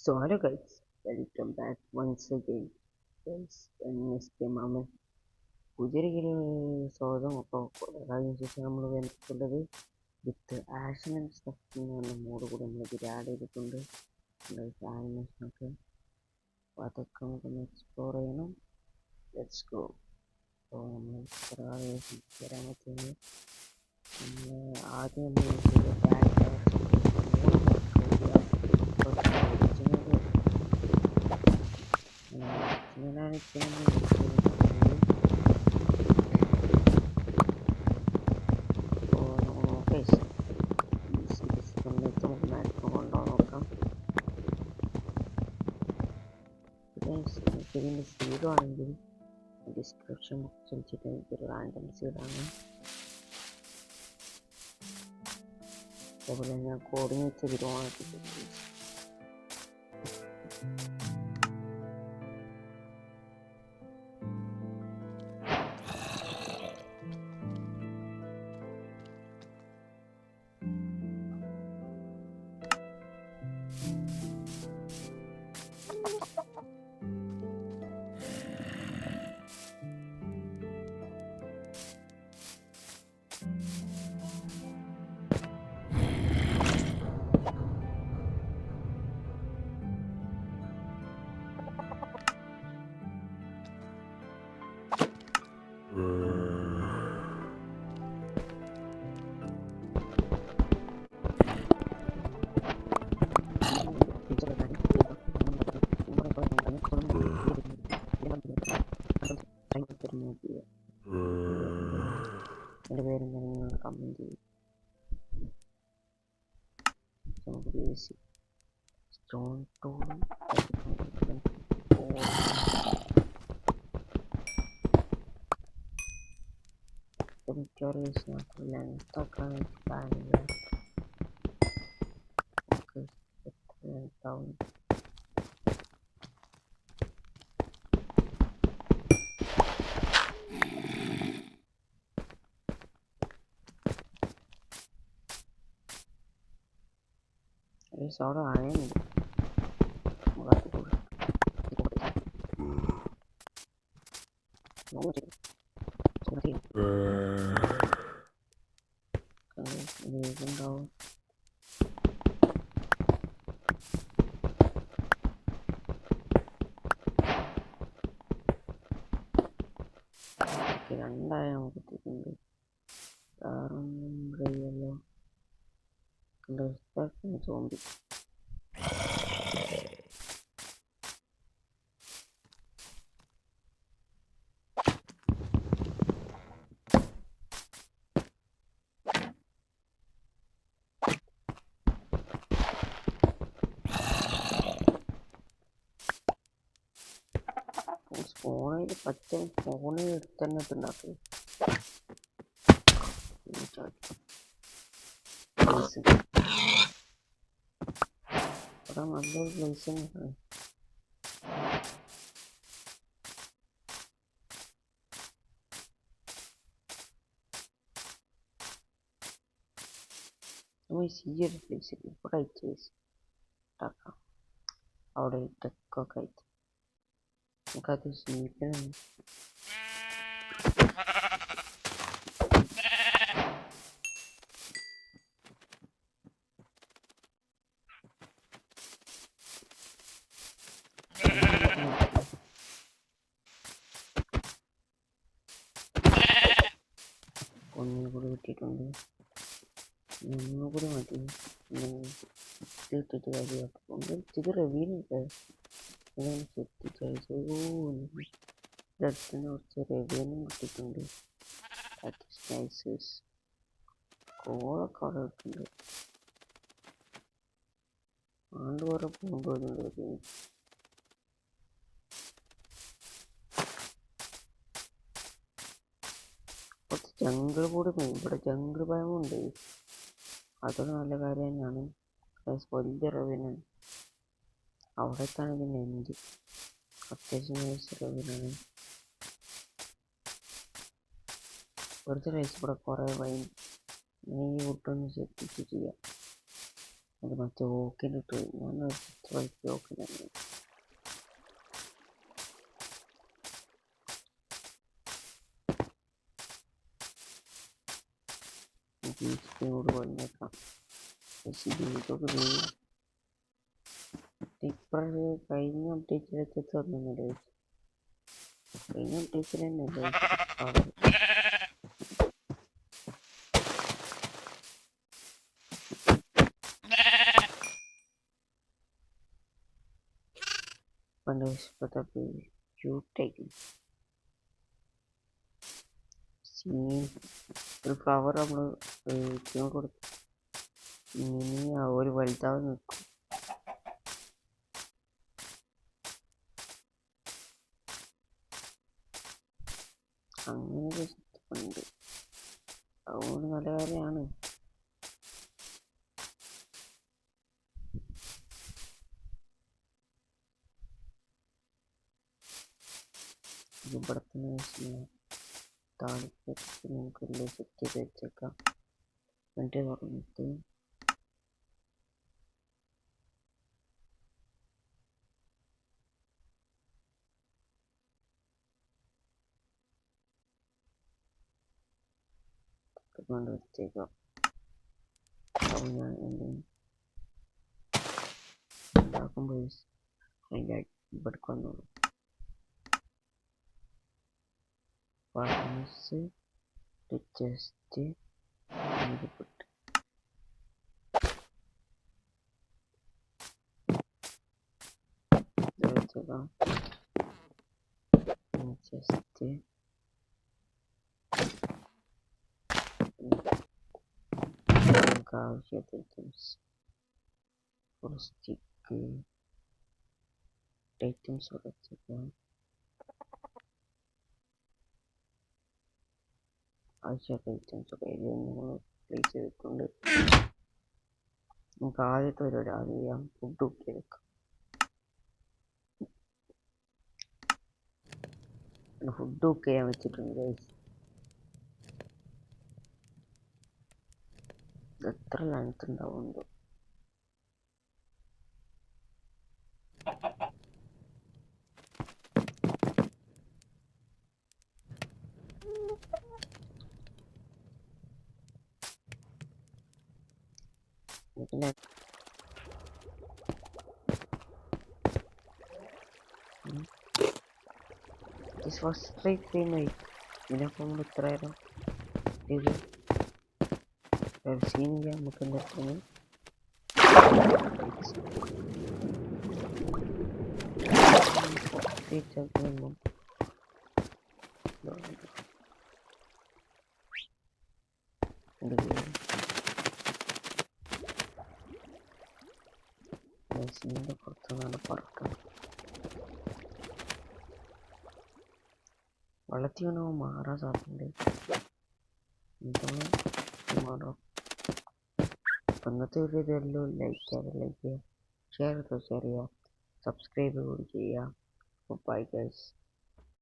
So hello guys, welcome back once again. Guys, Mr. Maman. പുതിയൊരു സ്വാഗതം. അപ്പോൾ കഴിഞ്ഞ ശേഷം നമ്മൾ വന്നിട്ടുള്ളത് വിത്ത് ആക്ഷൻ ആൻഡ് സ്റ്റഫ് എന്ന് പറഞ്ഞ മോഡ് കൂടെ നമ്മൾ ഇതിൽ ആഡ് ചെയ്തിട്ടുണ്ട്. ആനിമേഷനൊക്കെ അപ്പോൾ അതൊക്കെ നമുക്കൊന്ന് എക്സ്പ്ലോർ ചെയ്യണം. Let's go. അപ്പോൾ നമ്മൾ വരാൻ പറ്റുന്നത് നമ്മൾ ആദ്യം ഇതിൻ്റെ സീഡോ ആണെങ്കിൽ ഡിസ്ക്രിപ്ഷൻ ബോക്സ് വെച്ചിട്ട് എനിക്കൊരു റാൻഡം സീഡാണ്. അതേപോലെ ഞാൻ കോർഡിനേറ്റ് തരുവാണെങ്കിൽ എൻ്റെ പേരെന്താണ് നിങ്ങൾ കമൻറ്റ് ചെയ്യും. സ്റ്റോൺ ടൂൾ മിക്കവാറും ലെങ്ത്തൊക്കെ പ്ലാനില്ല. നമുക്ക് എത്ര ലെങ്ത്താവും അവിടെ ആയുണ്ട്. ഇതുണ്ടാവും. രണ്ടായ കിട്ടിയിട്ടുണ്ട്. വേറൊന്നും കഴിയല്ലോ. സോമ്പി ഫോണിൽ പച്ച ഫോണിൽ എടുത്ത് തന്നെ ഉണ്ടാക്കുക. അവിടെ നല്ലൊരു പ്ലേസ് തന്നെയാണ്. നമ്മൾ ഈ ഒരു പ്ലേസ് ഇവിടെ അയച്ച് ഉണ്ടാക്കാം. അവിടെ ടെക്കൊക്കെ അയച്ച് നമുക്കത് ജീവിക്കണം. ഒന്നുകൂടി കിട്ടിയിട്ടുണ്ട്. ഒന്നുകൂടി മതി. ഇട്ടിട്ട് കാര്യമാക്കും. ഇത് റെവീനൊക്കെ ശ്രദ്ധിച്ചു. ഇടത്തിന് കുറച്ച് റെവീനും കിട്ടിയിട്ടുണ്ട്. കോളൊക്കെ അവിടെ കിട്ടുന്നുണ്ട്. ആണ്ട് കുറെ പോകുമ്പോഴുണ്ട്. കുറച്ച് ജംഗിൾ കൂടി ഇവിടെ ജംഗിൾ ഭയമുണ്ട്. അതൊരു നല്ല കാര്യം തന്നെയാണ്. വലിയ റെവീനാണ്. അവിടേക്കാണ് ഇതിൻ്റെ എൻഡ്. അത്യാവശ്യം നൈസ് റെവീനാണ്. വെറുതെ കഴിച്ച് ഇവിടെ കുറേ വൈൻ ഈ ഫുഡൊന്ന് ശ്രദ്ധിച്ച് ചെയ്യാം. അത് മറ്റേ ഓക്കിനിട്ട് ഞാൻ ഓക്കിനാണ് ോട് പറഞ്ഞേക്കാം. പക്ഷേ ഇതൊക്കെ ഇപ്പോഴേ കഴിഞ്ഞ അപ്ഡേറ്റിലൊക്കെ തന്നില്ലേ, കഴിഞ്ഞ അപ്ഡേറ്റിൽ തന്നെ പണ്ട് ഇഷ്ടപ്പെട്ട ക്യൂട്ടായി ഒരു ഫ്ലവർ നമ്മൾ കൊടുത്ത് ഇനി ഒരു വലുതാവ് നിൽക്കും. അങ്ങനെ ഉണ്ട്, അതുകൊണ്ട് നല്ല കാര്യമാണ്. ഇവിടെ തന്നെ താളിപ്പത്ത് നമുക്കെല്ലാം സെറ്റ് ചെയ്ത് വെച്ചേക്കാം. എന്നിട്ട് തുറന്നിട്ട് കൊണ്ട് വെച്ചേക്കാം. അപ്പോൾ ഞാൻ ഉണ്ടാക്കുമ്പോൾ അതിൻ്റെ ഇവിടേക്ക് വന്നോളൂ. ഫർണിച്ച് ജസ്റ്റ് ഇതിൽപ്പെട്ട് വെച്ചേക്കാം. ജസ്റ്റ് നമുക്ക് ആവശ്യത്തെ ഐറ്റംസ് ഒരു സ്റ്റിക്ക് ഐറ്റംസ് ഇവിടെ വെച്ചേക്കാം. ആവശ്യത്തെ ഐറ്റംസ് ഒക്കെ നമ്മൾ പ്ലേസ് ചെയ്തിട്ടുണ്ട്. നമുക്ക് ആദ്യത്തെ പരിപാടി ആദ്യം ചെയ്യാം, ഫുഡ് കുക്ക് ചെയ്തെടുക്കാം. ഫുഡ് കുക്ക് ചെയ്യാൻ വെച്ചിട്ടുണ്ട് ഗൈസ്. എത്ര length ഉണ്ടാവുന്നുണ്ടോ? This was straight frame night. ഇതിനൊപ്പം നമ്മൾ ഇത്രയായിരുന്നു ഇത് സീനില്ല. നമുക്ക് എന്താ സീനിന്റെ പുറത്തുനിന്നാണ് പറക്കുന്നത്. വെള്ളത്തിൽ വീണോ മാറാൻ സാധ്യതയുണ്ട്. മാറാം. ഇന്നത്തെ ഒരു ഇതെല്ലാം ലൈക്ക് ചെയ്യുക, ഷെയർ ചെയ്യുക, സബ്സ്ക്രൈബ് കൂടി ചെയ്യുക. Bye guys.